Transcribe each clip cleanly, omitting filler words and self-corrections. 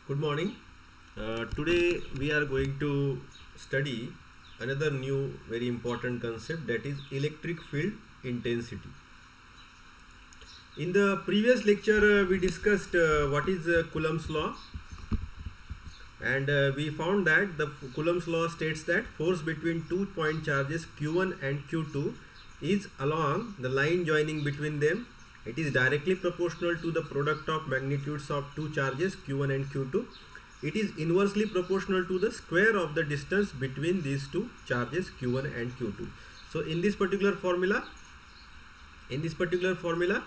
Good morning. Today we are going to study another new very important concept, that is electric field intensity. In the previous lecture we discussed what is Coulomb's law, and we found that the Coulomb's law states that force between 2 point charges q1 and q2 is along the line joining between them. It is directly proportional to the product of magnitudes of two charges q1 and q2. It is inversely proportional to the square of the distance between these two charges q1 and q2. So in this particular formula,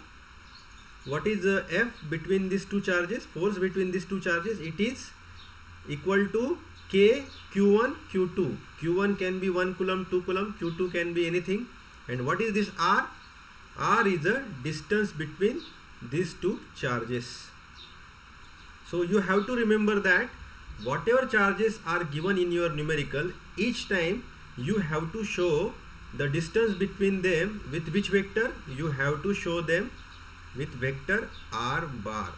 what is F between these two charges, force between these two charges? It is equal to K q1 q2. q1 can be 1 coulomb, 2 coulomb, q2 can be anything. And what is this R? R is the distance between these two charges. So you have to remember that whatever charges are given in your numerical, each time you have to show the distance between them with which vector? You have to show them with vector R bar.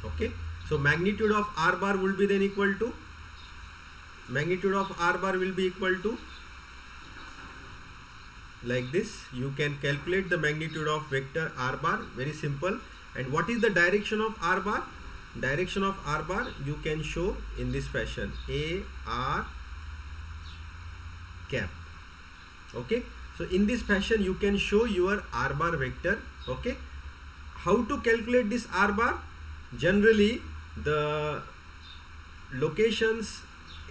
Okay. So magnitude of R bar will be then equal to, like this. You can calculate the magnitude of vector R bar, very simple. And what is the direction of R bar? Direction of R bar you can show in this fashion, A R cap. Okay, so in this fashion you can show your R bar vector. Okay, how to calculate this R bar? Generally the locations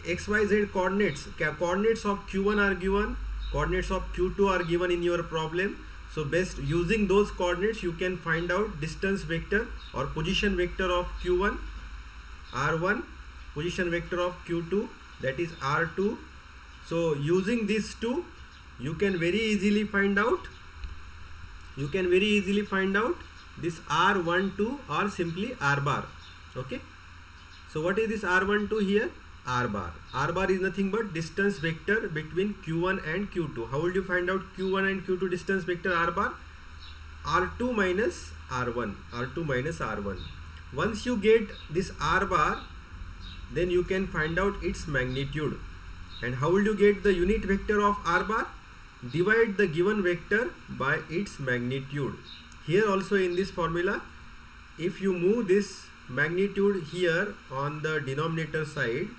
XYZ coordinates of q1 are given, coordinates of q2 are given in your problem. So best using those coordinates you can find out distance vector or position vector of q1 r1, position vector of q2, that is r2. So using these two you can very easily find out this r12 or simply R bar. Okay, so what is this r12 here? R bar. R bar is nothing but distance vector between q1 and q2. How will you find out q1 and q2 distance vector R bar? R2 minus R1. Once you get this R bar, then you can find out its magnitude. And how will you get the unit vector of R bar? Divide the given vector by its magnitude. Here also in this formula, if you move this magnitude here on the denominator side,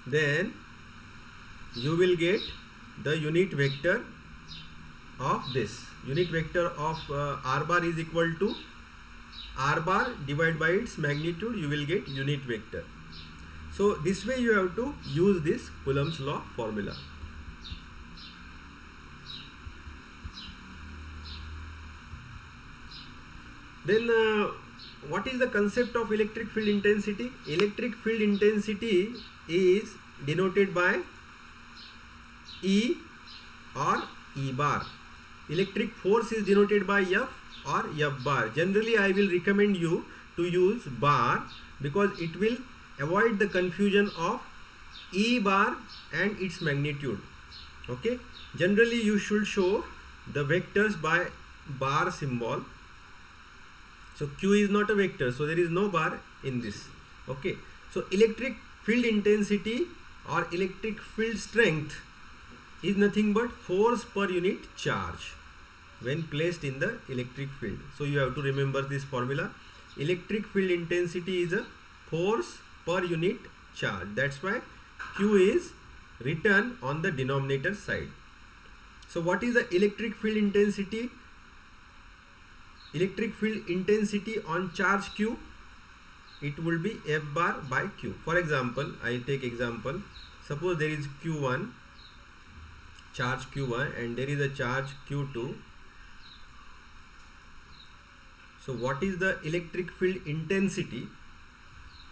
then you will get the unit vector of this. Unit vector of R bar is equal to R bar divided by its magnitude. You will get unit vector. So this way you have to use this Coulomb's law formula. Then what is the concept of electric field intensity? Electric field intensity is denoted by E or E bar. Electric force is denoted by F or F bar. Generally I will recommend you to use bar because it will avoid the confusion of E bar and its magnitude. Okay, generally you should show the vectors by bar symbol. So Q is not a vector, so there is no bar in this. Okay, so electric field intensity or electric field strength is nothing but force per unit charge when placed in the electric field. So you have to remember this formula. Electric field intensity is a force per unit charge. That's why Q is written on the denominator side. So what is the electric field intensity? Electric field intensity on charge Q, it will be F bar by Q. For example, I take example. Suppose there is Q1, charge Q1, and there is a charge Q2. So what is the electric field intensity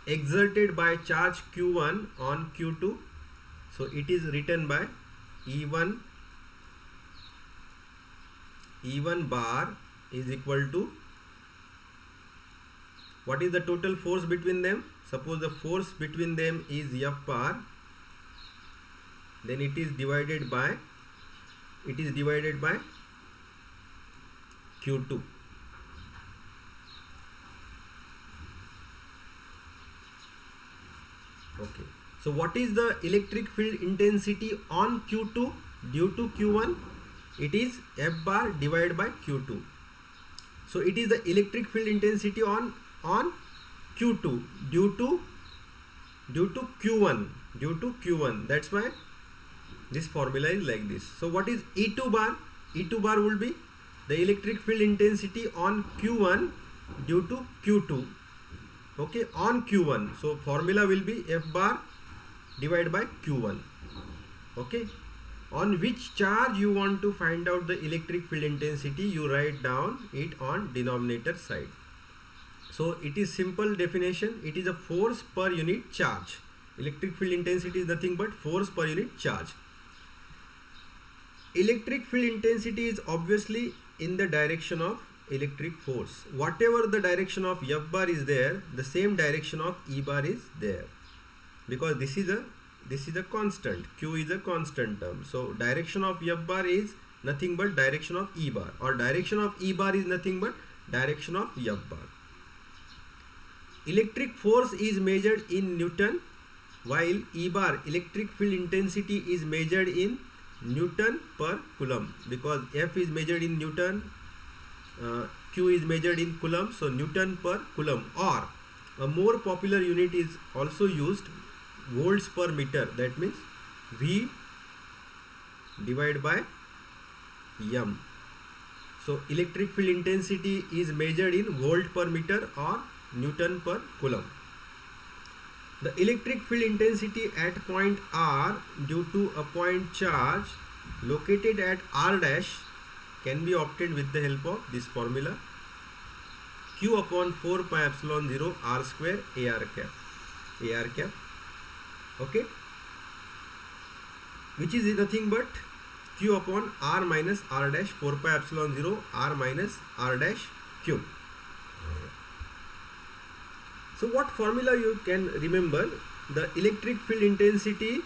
exerted by charge Q1 on Q2? So it is written by E1 bar is equal to, what is the total force between them? Suppose the force between them is F bar, then it is divided by Q2. Okay. So what is the electric field intensity on Q2 due to Q1? It is F bar divided by Q2. So it is the electric field intensity on Q2 due to Q1. That's why this formula is like this. So what is E2 bar? E2 bar will be the electric field intensity on Q1 due to Q2. Okay, on Q1. So formula will be F bar divided by Q1. Okay. On which charge you want to find out the electric field intensity, you write down it on denominator side. So it is simple definition. It is a force per unit charge. Electric field intensity is nothing but force per unit charge. Electric field intensity is obviously in the direction of electric force. Whatever the direction of F bar is there, the same direction of E bar is there, because this is a constant. Q is a constant term. So direction of F bar is nothing but direction of E bar, or direction of E bar is nothing but direction of F bar. Electric force is measured in Newton, while E bar, electric field intensity, is measured in Newton per Coulomb, because F is measured in Newton, Q is measured in Coulomb, so Newton per Coulomb. Or a more popular unit is also used, volts per meter. That means V divided by M. So electric field intensity is measured in volt per meter or Newton per Coulomb. The electric field intensity at point R due to a point charge located at R dash can be obtained with the help of this formula: Q upon 4 pi epsilon 0 R square AR cap. Okay, which is nothing but Q upon R minus R dash 4 pi epsilon 0 R minus R dash cube. So what formula you can remember? The electric field intensity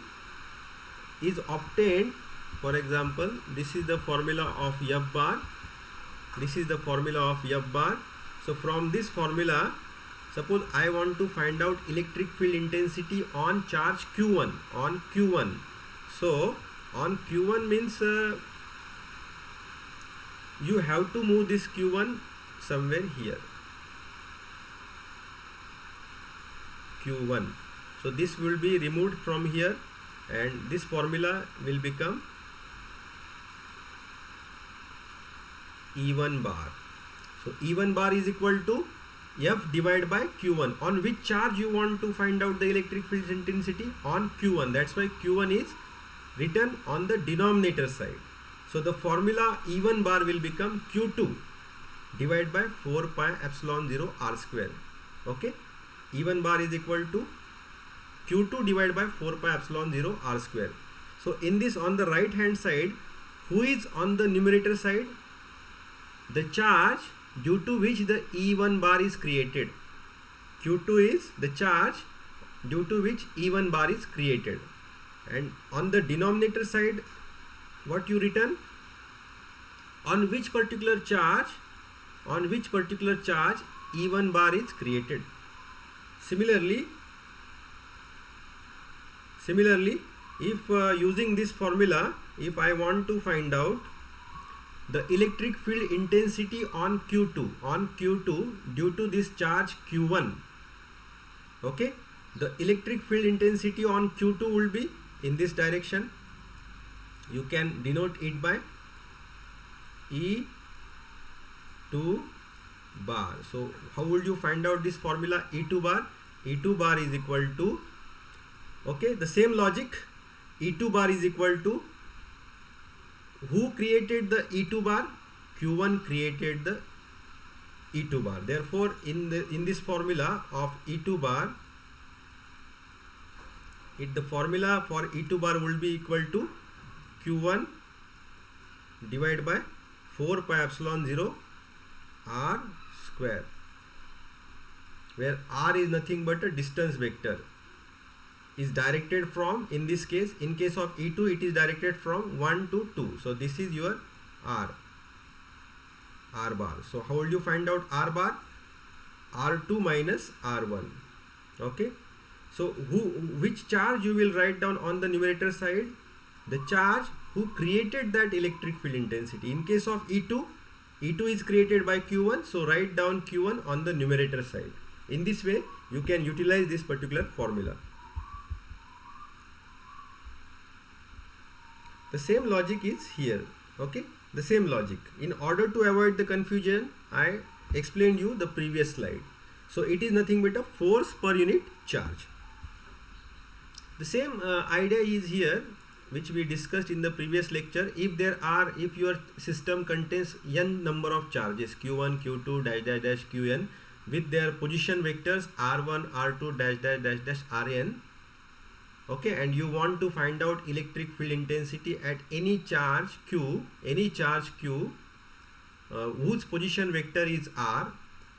is obtained, for example, this is the formula of F bar, this is the formula of F bar. So from this formula, suppose I want to find out electric field intensity on charge Q1, on Q1. So on Q1 means you have to move this Q1 somewhere here, Q1. So this will be removed from here, and this formula will become E1 bar. So E1 bar is equal to F divided by Q1. On which charge you want to find out the electric field intensity? On Q1. That's why Q1 is written on the denominator side. So the formula E1 bar will become Q2 divided by 4 pi epsilon 0 R square. Okay. E1 bar is equal to Q2 divided by 4 pi epsilon 0 R square. So in this, on the right hand side, who is on the numerator side? The charge due to which the E1 bar is created. Q2 is the charge due to which E1 bar is created. And on the denominator side, what you written? On which particular charge E1 bar is created. Similarly, if using this formula, if I want to find out the electric field intensity on Q2 due to this charge Q1, okay, the electric field intensity on Q2 will be in this direction. You can denote it by E2 bar. So how would you find out this formula E2 bar? E2 bar is equal to, okay, the same logic. E2 bar is equal to, who created the E2 bar? Q1 created the E2 bar. Therefore in this formula of E2 bar, the formula for E2 bar will be equal to Q1 divided by 4 pi epsilon 0 R square, where R is nothing but a distance vector, is directed from, in this case, in case of E2, it is directed from 1 to 2. So this is your R bar. So how will you find out R bar? R2 minus R1. Okay. So which charge you will write down on the numerator side? The charge who created that electric field intensity. In case of E2, E2 is created by Q1, so write down Q1 on the numerator side. In this way, you can utilize this particular formula. The same logic is here, okay? The same logic. In order to avoid the confusion, I explained you the previous slide. So it is nothing but a force per unit charge. The same idea is here, which we discussed in the previous lecture. If your system contains n number of charges, q1, q2, dash dash dash qn, with their position vectors r1, r2, dash dash dash dash rn, okay, and you want to find out electric field intensity at any charge q, whose position vector is r,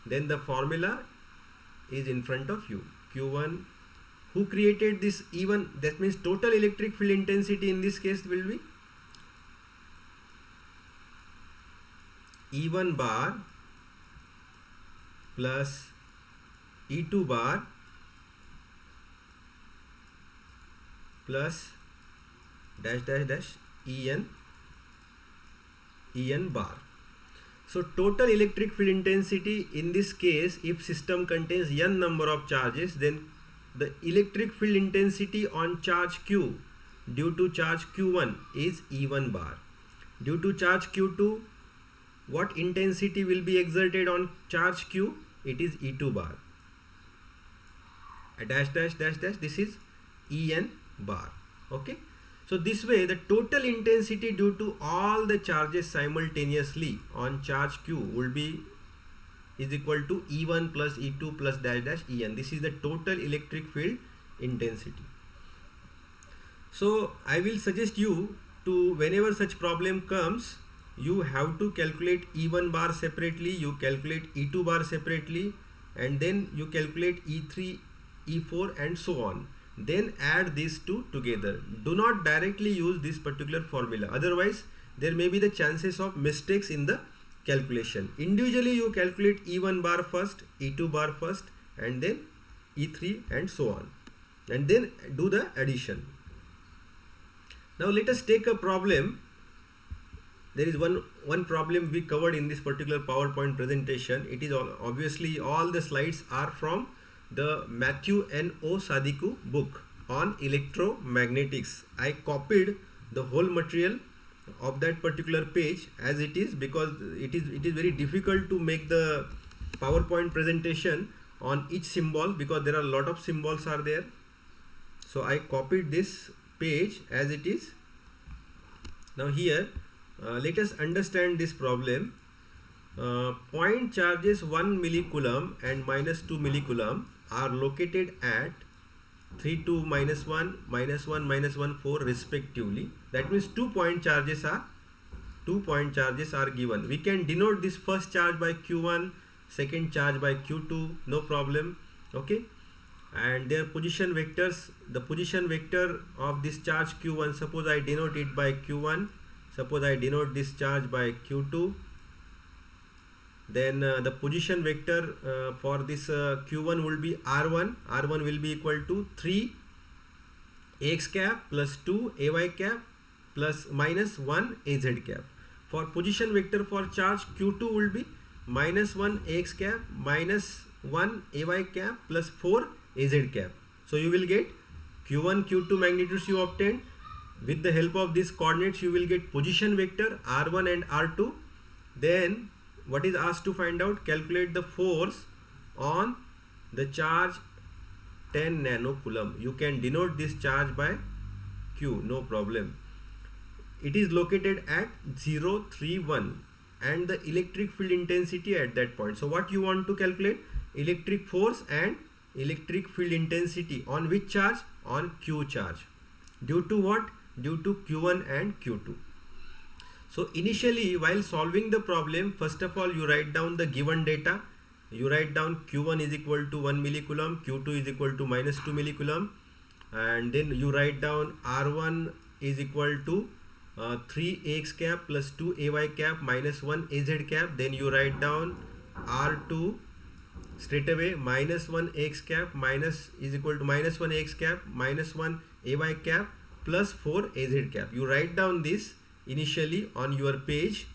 then the formula is in front of you. Q1, who created this E1, that means total electric field intensity in this case will be E1 bar plus E2 bar plus dash dash dash En bar. So total electric field intensity in this case, if system contains n number of charges, then the electric field intensity on charge Q due to charge Q1 is E1 bar. Due to charge Q2, what intensity will be exerted on charge Q? It is E2 bar. A dash dash dash dash, this is En bar. Okay. So this way the total intensity due to all the charges simultaneously on charge Q will be is equal to E1 plus E2 plus dash dash En. This is the total electric field intensity. So I will suggest you to, whenever such problem comes, you have to calculate E1 bar separately, you calculate E2 bar separately, and then you calculate E3, E4 and so on. Then add these two together. Do not directly use this particular formula, otherwise there may be the chances of mistakes in the calculation. Individually you calculate E1 bar first, E2 bar first, and then E3 and so on, and then do the addition. Now let us take a problem. There is one problem we covered in this particular PowerPoint presentation. It is obviously all the slides are from the Matthew N.O. Sadiku book on electromagnetics. I copied the whole material of that particular page as it is, because it is very difficult to make the PowerPoint presentation on each symbol, because there are a lot of symbols are there. So I copied this page as it is. Now here let us understand this problem. Point charges 1 millicoulomb and minus 2 millicoulomb are located at 3, 2, minus 1, minus 1, minus 1, 4 respectively. That means 2 point charges are given. We can denote this first charge by Q1, second charge by Q2, no problem. Okay, and their position vectors, the position vector of this charge Q1, suppose I denote it by Q1, suppose I denote this charge by Q2, then the position vector for this Q1 will be R1. R1 will be equal to 3 AX cap plus 2 AY cap plus minus 1 AZ cap. For position vector for charge Q2 will be minus 1 AX cap minus 1 AY cap plus 4 AZ cap. So you will get Q1, Q2 magnitudes you obtained. With the help of these coordinates you will get position vector R1 and R2. Then what is asked to find out? Calculate the force on the charge 10 nanocoulomb. You can denote this charge by Q, no problem. It is located at 0, 3, 1 and the electric field intensity at that point. So what you want to calculate? Electric force and electric field intensity on which charge? On Q charge. Due to what? Due to Q1 and Q2. So initially while solving the problem, first of all you write down the given data. You write down Q1 is equal to 1 millicoulomb, Q2 is equal to minus 2 millicoulomb, and then you write down R1 is equal to 3 AX cap plus 2 AY cap minus 1 AZ cap. Then you write down R2 straight away minus 1 x cap minus is equal to minus 1 x cap minus 1 ay cap plus 4 az cap. You write down this initially on your page,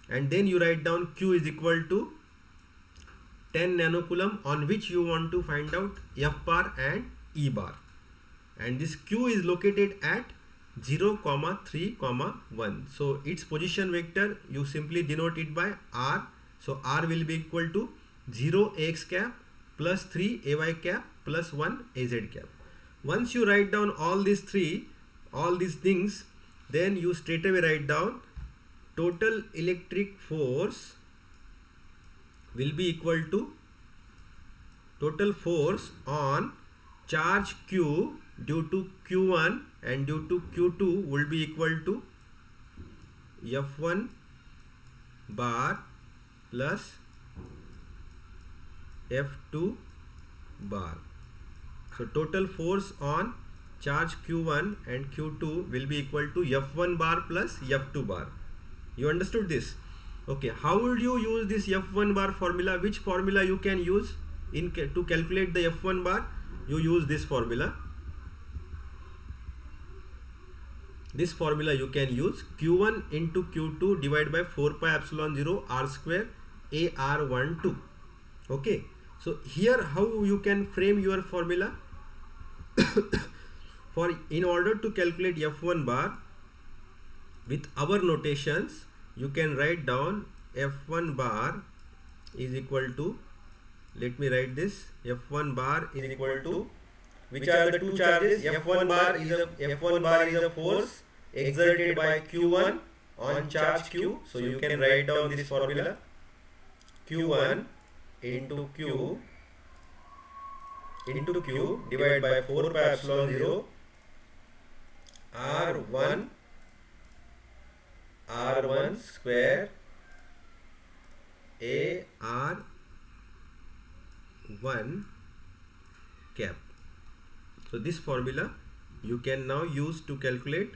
and then you write down q is equal to 10 nanocoulomb, on which you want to find out f bar and e bar, and this q is located at 0, 3, 1. So its position vector you simply denote it by r. So r will be equal to 0 x cap plus 3 ay cap plus 1 az cap. Once you write down all these things, then you straight away write down total electric force will be equal to total force on charge q due to q1 and due to q2 will be equal to f1 bar plus f2 bar. So total force on charge q1 and q2 will be equal to f1 bar plus f2 bar. You understood this? Okay, how would you use this f1 bar formula? Which formula you can use to calculate the f1 bar? You use this formula. This formula you can use q1 into q2 divided by 4 pi epsilon 0 r square ar12. Okay, so here how you can frame your formula? In order to calculate f1 bar with our notations, you can write down f1 bar is equal to, let me write this, f1 bar is equal to, which are the two charges? f1 bar is a force exerted by q1 on charge q. So you can write down this formula, q1 into q divided by 4 pi epsilon 0 r1 square ar1 cap. So this formula you can now use to calculate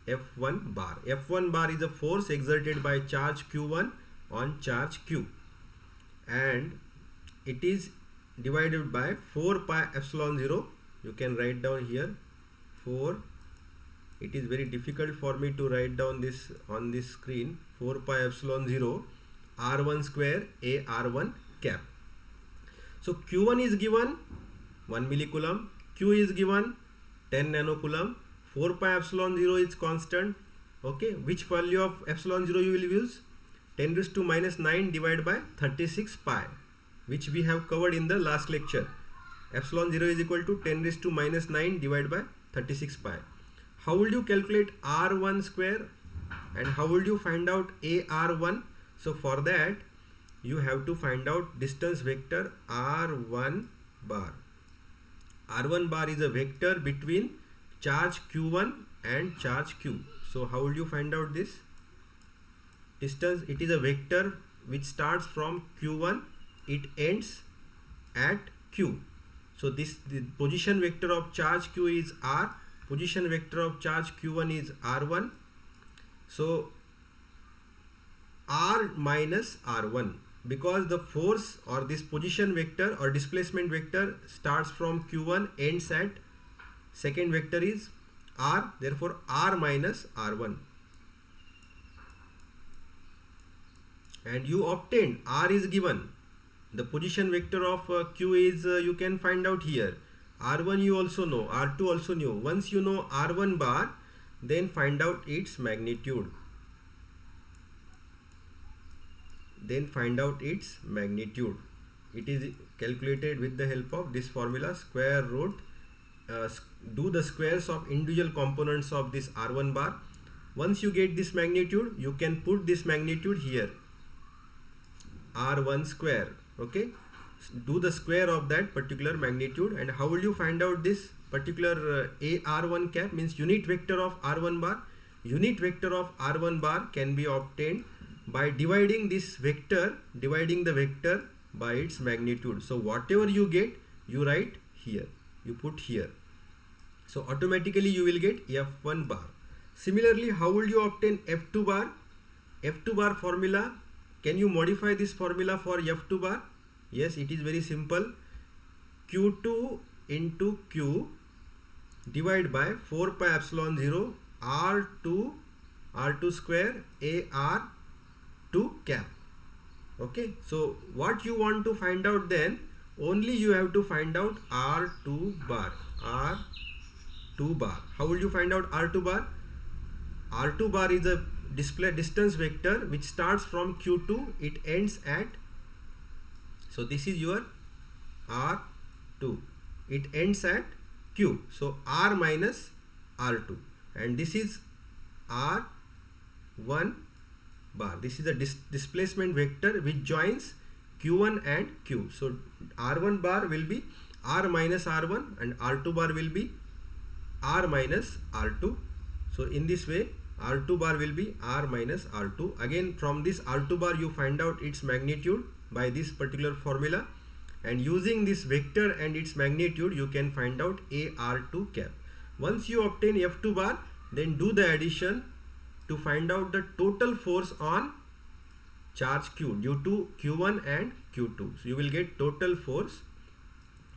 f1 bar. f1 bar is a force exerted by charge q1 on charge q, and it is divided by 4 pi epsilon 0. You can write down here 4. It is very difficult for me to write down this on this screen. 4 pi epsilon 0 r1 square ar1 cap. So q1 is given 1 millicoulomb, q is given 10 nanocoulomb, 4 pi epsilon 0 is constant. Okay, which value of epsilon 0 you will use? 10 raised to minus 9 divided by 36 pi, which we have covered in the last lecture. Epsilon 0 is equal to 10 raised to minus 9 divided by 36 pi. How will you calculate r1 square and how will you find out ar1? So for that you have to find out distance vector r1 bar. r1 bar is a vector between charge q1 and charge q. So how will you find out this distance? It is a vector which starts from q1, it ends at q. So the position vector of charge q is r, position vector of charge q1 is r1. So r minus r1, because the force or this position vector or displacement vector starts from q1, ends at second vector is r, therefore r minus r1, and you obtained r is given. The position vector of q is you can find out here. r1 you also know, r2 also knew. Once you know r1 bar, then find out its magnitude. It is calculated with the help of this formula, square root, do the squares of individual components of this r1 bar. Once you get this magnitude, you can put this magnitude here, r1 square. Okay, do the square of that particular magnitude. And how will you find out this particular ar1 cap? Means unit vector of r1 bar. Unit vector of r1 bar can be obtained by dividing this vector, dividing the vector by its magnitude. So whatever you get, you write here, you put here. So automatically you will get f1 bar. Similarly, how will you obtain f2 bar? F2 bar formula can you modify this formula for F2 bar? Yes, it is very simple. Q2 into Q divided by 4 pi epsilon 0 R2 square AR2 cap. Okay, so what you want to find out then, only you have to find out R2 bar. R2 bar. How will you find out R2 bar? R2 bar is a display distance vector which starts from Q2, it ends at, so this is your R2, it ends at Q, so R minus R2, and this is R1 bar. This is a displacement vector which joins Q1 and Q. So R1 bar will be R minus R1 and R2 bar will be R minus R2. So in this way R2 bar will be R minus R2. Again, from this R2 bar you find out its magnitude by this particular formula, and using this vector and its magnitude you can find out AR2 cap. Once you obtain F2 bar, then do the addition to find out the total force on charge Q due to Q1 and Q2. So you will get total force.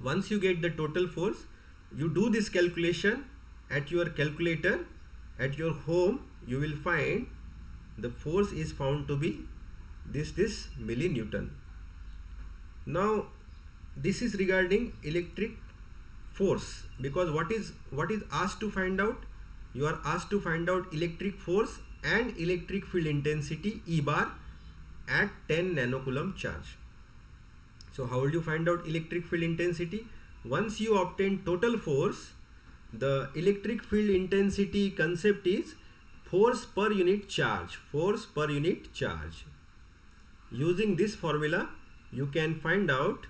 Once you get the total force, you do this calculation at your calculator at your home. You will find the force is found to be this millinewton. Now this is regarding electric force, because what is asked to find out? You are asked to find out electric force and electric field intensity E bar at 10 nanocoulomb charge. So how will you find out electric field intensity? Once you obtain total force, the electric field intensity concept is force per unit charge. Force per unit charge. Using this formula, you can find out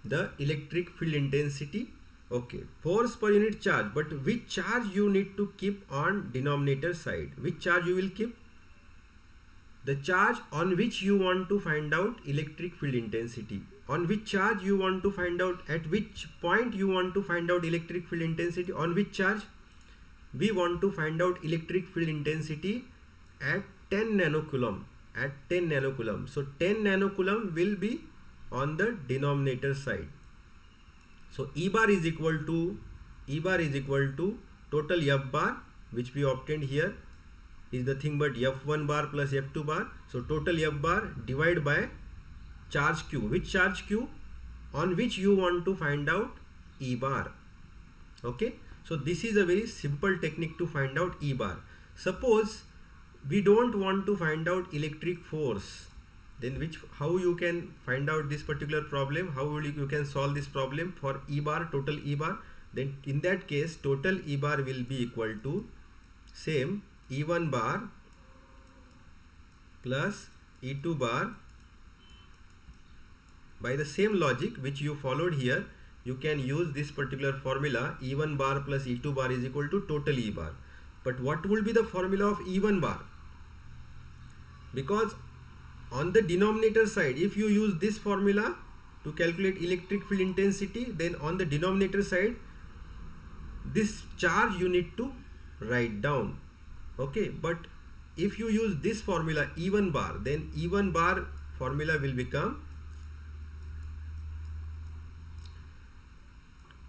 the electric field intensity. Okay, force per unit charge, but which charge you need to keep on denominator side? Which charge you will keep? The charge on which you want to find out electric field intensity. On which charge you want to find out, at which point you want to find out electric field intensity, on which charge? We want to find out electric field intensity at 10 nanocoulomb. At 10 nanocoulomb. So 10 nanocoulomb will be on the denominator side. So E bar is equal to total F bar, which we obtained here is nothing but F1 bar plus F2 bar. So total F bar divided by charge Q. Which charge Q? On which you want to find out E bar. Okay. So this is a very simple technique to find out E bar. Suppose we don't want to find out electric force, then how you can find out this particular problem? How will you can solve this problem for E bar, total E bar? Then in that case, total E bar will be equal to same E1 bar plus E2 bar. By the same logic which you followed here, you can use this particular formula. E1 bar plus E2 bar is equal to total E bar. But what will be the formula of E1 bar? Because on the denominator side, if you use this formula to calculate electric field intensity, then on the denominator side, this charge you need to write down. Okay, but if you use this formula E1 bar, then E1 bar formula will become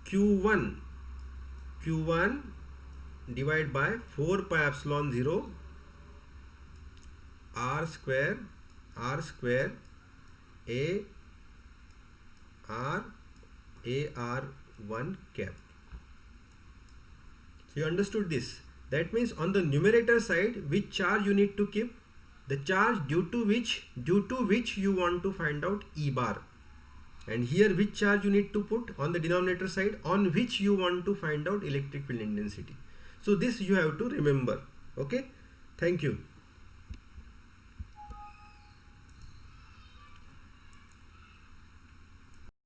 Q1 divided by 4 pi epsilon 0 R square A R1 cap. So you understood this? That means on the numerator side, which charge you need to keep? The charge due to which you want to find out E bar. And here which charge you need to put on the denominator side, on which you want to find out electric field intensity. So this you have to remember. Okay, thank you.